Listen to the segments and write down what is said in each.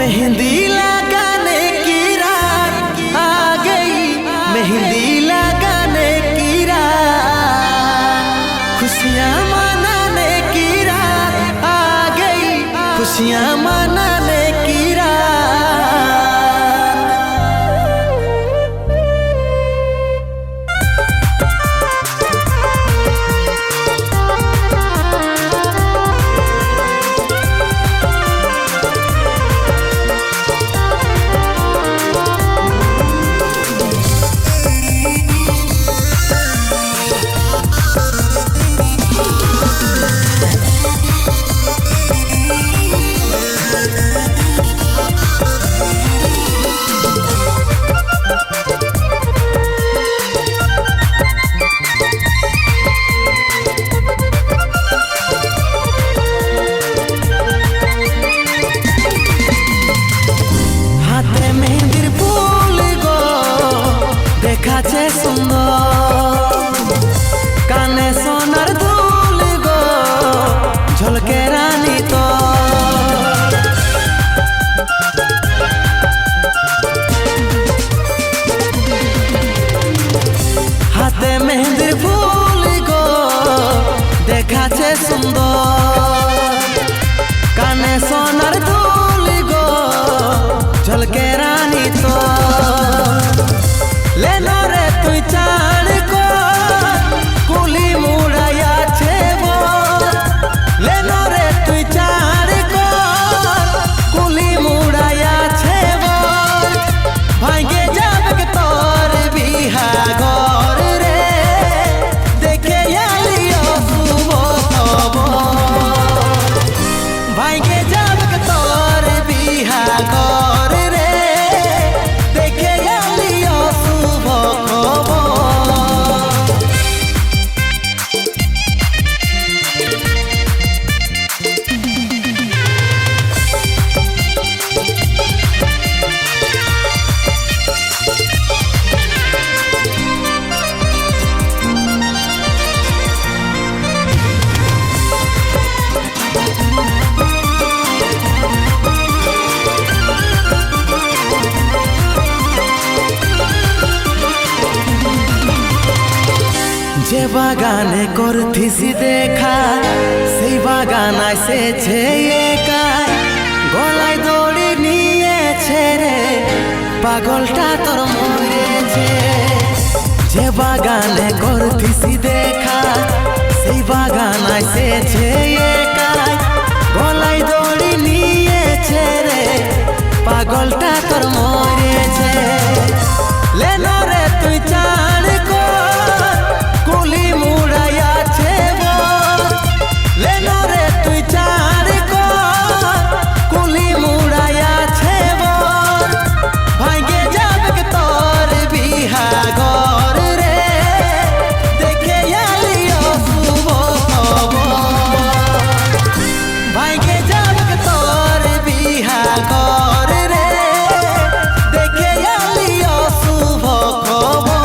मेहंदी लगाने की रात आ गई, मेहंदी लगाने की रात, खुशियाँ मनाने की रात आ गई, खुशियाँ मनाने की रात। দেখাছে সুন্দর কানে সোনার দুল গো ঝলকে রানী তো হাতে মেহেন্দির ফুল গো দেখাছে সুন্দর কানে সোনার দুল গো ঝলকে রানী তো लेनो रे तु चाण को कुली मुड़ाया छे वो लेनो रे तु चाण को कुली मुड़ाया छे वो भागे जाबक तोर बिहा घर रे देखे आलियो सुबो तबो भागे जाबक तोर बिहा घर रे देखे आलियो যে বাগানে করথিসি দেখা সেই বাগান এসেছে একাই গলায় দড়ি নিয়েছে রে পাগলটা তোর মরেছে। যে বাগানে করথিসি দেখা সেই বাগান এসেছে একাই গলায় দড়ি নিয়েছে রে পাগলটা তোর মরেছে। লেনো রে তুই চাণ কো कुली मुड़ाया छे वो लेनो रे तु चाण को कुली मुड़ाया छे वो भागे जाबक तोर बिहा घर रे देखे आलियो सुबो तबो भागे जाबक तोर बिहा घर रे देखे आलियो सुबो तबो।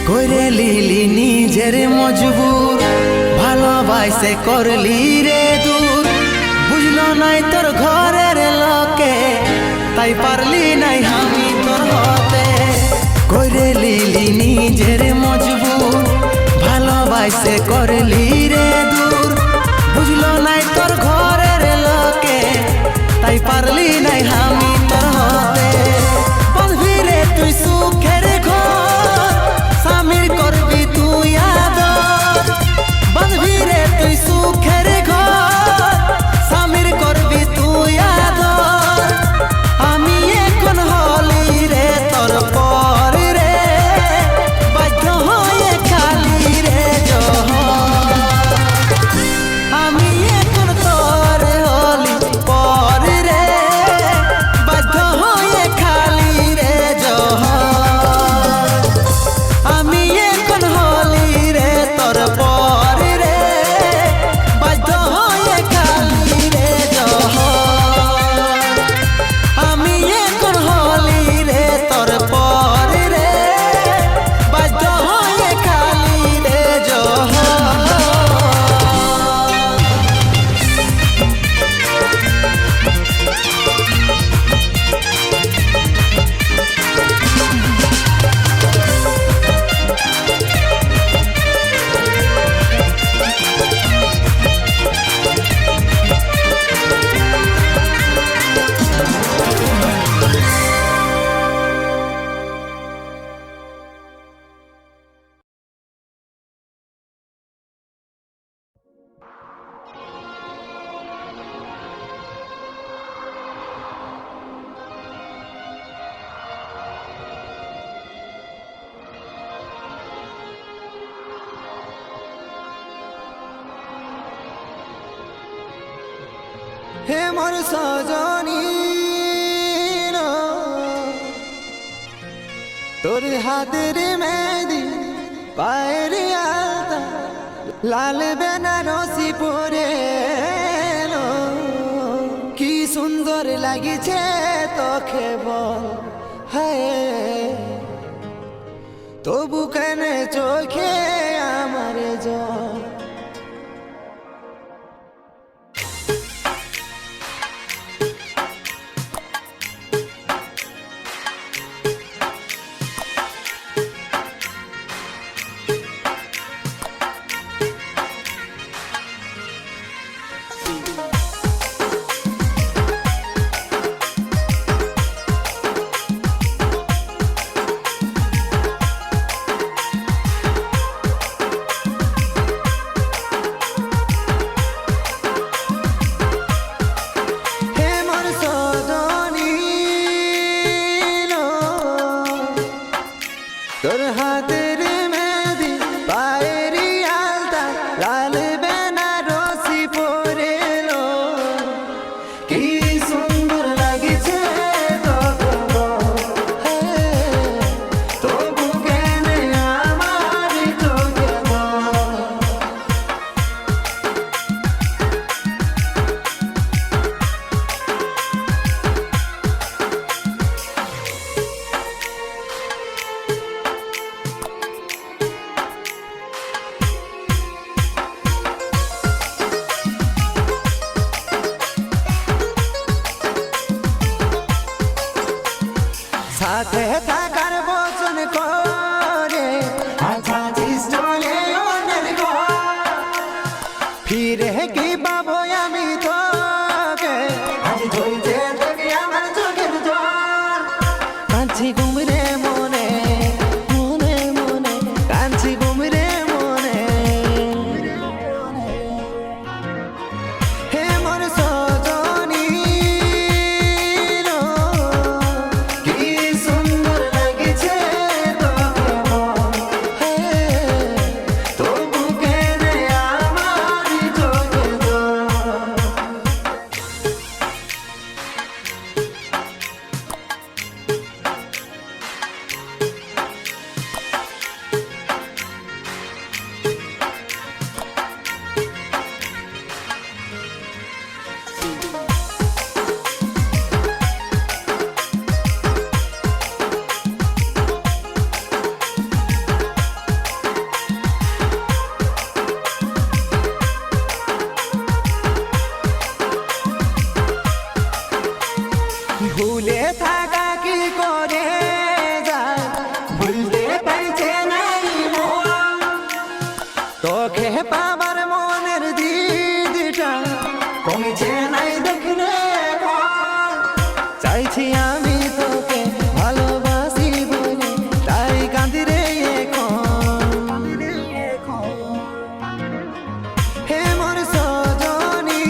করে লিলি নিজের মজবুর ভালোবাসে করলি রে দূর বুঝলো নাই তোর ঘরের লোকে তাই পারলি নাই আমি তোর হতে। করে লিলি নিজের মজবুর ভালোবাসে করলি রে দূর বুঝলো নাই তোর ঘরের লোকে তাই পারলি নাই আমি তোর হতে। বলবি রে তুই সুখের ঘর সামির করবি তুই আদর বলবি রে তুই সুখের ঘর সামির করবি তুই আদর আমি এখন হলি রে তোর পর রে হে মোর সজনী তোর হাতের মেহেদি পায়ের আলতা লাল বেনারসি পরে কি সুন্দর লাগিছে তোকে বল হায় তবু কেন চোখে আমার জল তোর হাতের মেহেদি পায়ের আলতা লাল বেনারসি পরে কি সুন্দর লাগিছে তবু কেন আমার চোখে সাথে থাকার বচন করে চলে অন্যের ফিরে কি পাবো আমি তোকে আজ ধরছে তোকে আমার চোখের জল কাঁদছি ঘুমরে মনে মনে মনে কাঁদছি ঘুমরে মনে হে মোর সজনী ভুলে থাকা কি করে যায় ভুলতে পারছে নাই তোকে পাবার মনের দিদিটা কমেছে নাই দেখলে চাইছি আমি তোকে ভালোবাসি বলে তাই কাঁদি রে এখন হে মোর সজনী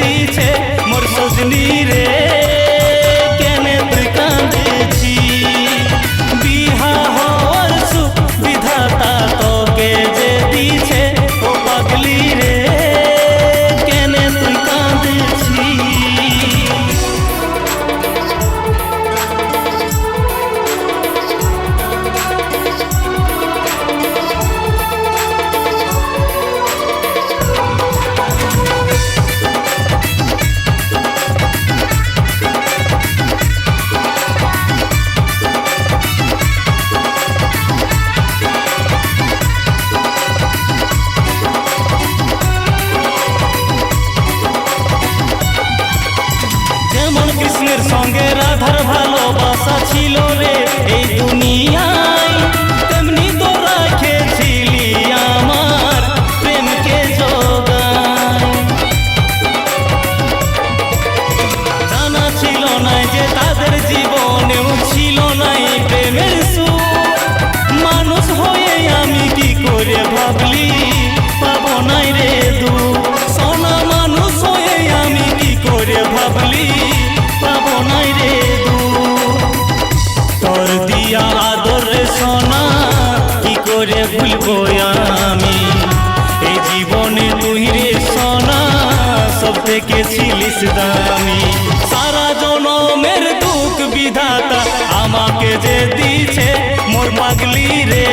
দিছে মোর সজনী রে কেনে তুই কাঁদেছি বিহা হওয়ার সুখ বিধাতা তোকে যে দিছে ও পাগলি রে কেনে তুই কাঁদেছি কৃষ্ণের সঙ্গে রাধার ভালোবাসা ছিল রে এই দুনিয়ায় তেমনি তো রাখেছিলি আমার প্রেমকে যোগায় জানা ছিল না যে তাদের জীবনেও ছিল না এই প্রেমের সুখ মানুষ হয়ে আমি কি করে ভাবলি পাবো নাই রে দুঃখ সোনা মানুষ হয়ে আমি কি করে ভাবলি পাবো নাই রে তোর দিয়া আদর রে সোনা কি করে ভুলবো আমি এই জীবনে তুই রে সোনা সব থেকে ছিলিস দামি সারা জনমের দুঃখ বিধাতা আমাকে যে দিছে মোর পাগলি রে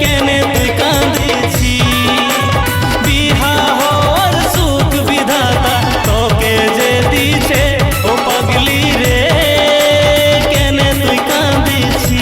কেনে তুই কাঁদেছি বিহা হওয়ার সুখ বিধাতা তোকে যে দিছে ও পাগলি রে কেনে তুই কাঁদেছি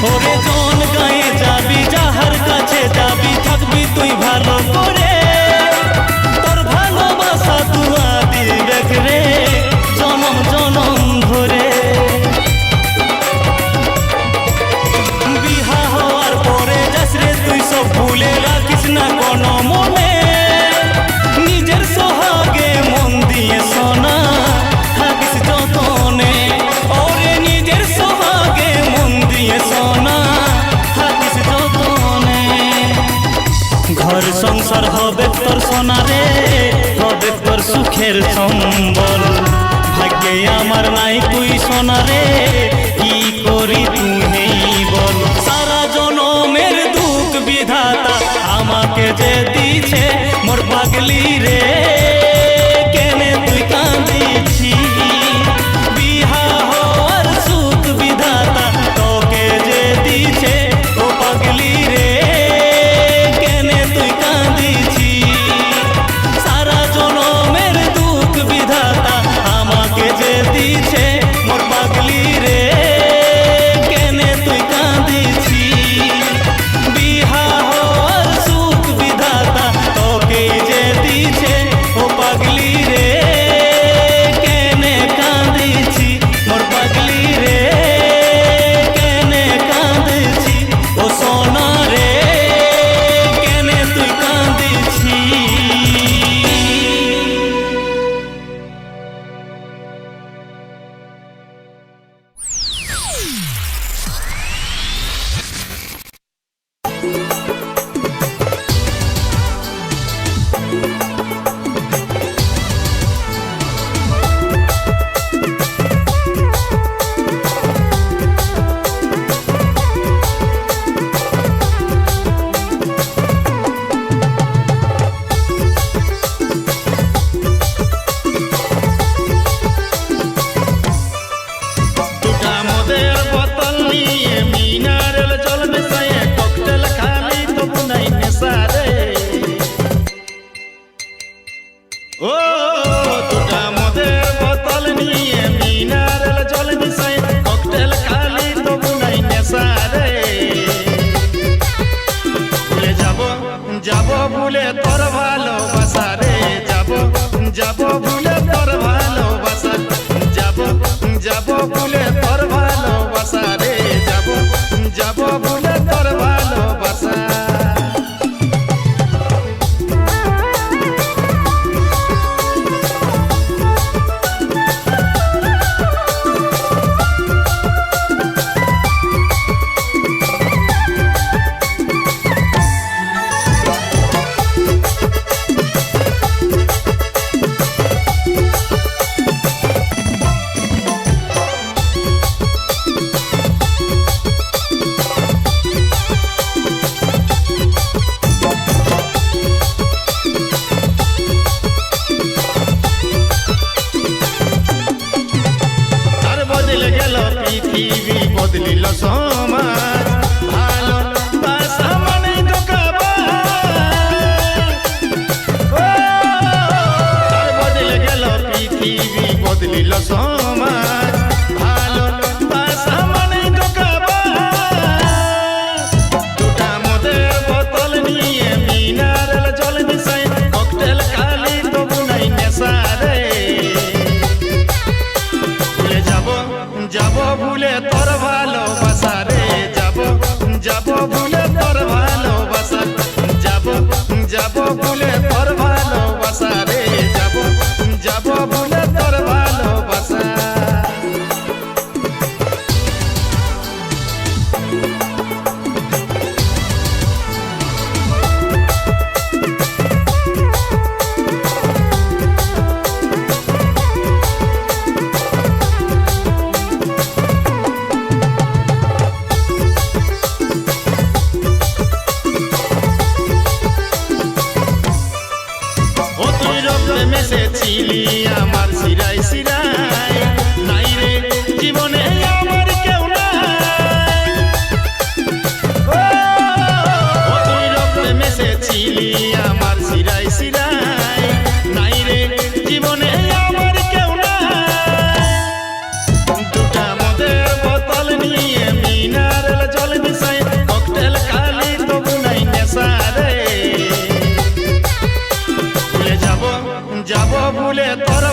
ওরে জন গায়ে যাবি যাহার কাছে যাবি থাকবি তুই ভালো করে তোর ভালোবাসা তুয়া দিবে রে জনম জনম ধরে বিহা হওয়ার পরে যাস রে তুই সব ভুলে রাখিস না কোনো মনে নিজের সোহাগে মন দিয়ে সোনা থাকিস যতনে ওরে নিজের সোহাগে মন দিয়ে সোনা থাকিস যতনে ঘর সংসার হবে তোর সোনা রে হবে তোর সুখের সম্বল ভাগ্যে আমার নাই তুই সোনা রে কি করি তুই বল সারা জনমের দুঃখ বিধাতা আমাকে যে দিছে মোর পাগলি রে কেনে তুই কাঁদেছি বিহা হওয়ার সুখ বিধাতা তোকে যে দিছে ও পাগলি রে কেনে তুই কাঁদেছি সারা জনমের দুঃখ বিধাতা আমাকে যে দিছে মোর পাগলি রে কেনে তুই কাঁদেছি বিহা হওয়ার সুখ বিধাতা তোকে যে দিছে ও পাগলি রে কেনে কাঁদেছি মোর পাগলি রে কেনে কাঁদেছি ও সোনা রে কেনে তুই কাঁদেছি যাব ভুলে তোর ভালোবাসা, যাব যাব ভুলে তোর ভালোবাসা রে, যাব যাব ভুলে তোর ভালোবাসা। বদলে গেল পৃথিবী, বদলিল সমাজ, ভালোবাসা মানে ধোঁকাবাজ। বদলে গেল পৃথিবী, বদলিল সমাজ, ভালোবাসা মানে ধোঁকাবাজ। দুটা মদের বোতল নিয়ে মিনারেল জল মিশাই, ককটেল খালি তবু নাই নেশা রে। যাব ভুলে তোর ভালোবাসা রে, যাব যাব ভুলে তোর ভালোবাসা, যাব যাব ভুলে তোর ভালোবাসা রে, যাব যাব ভুলে তোর ভালোবাসা। মেসেছিলি আমার শিরাই শিরাই, নাই রে জীবনে আমার কেউ নাই। তুই রক্তে মেসেছিলি আমার শিরাই শিরাই, নাই রে জীবনে আমার কেউ নাই। দুটা মদের বোতল নিয়ে মিনারেল জল মিশাই, ককটেল খালি তবু নাই নেশা রে। যাব ভুলে তোর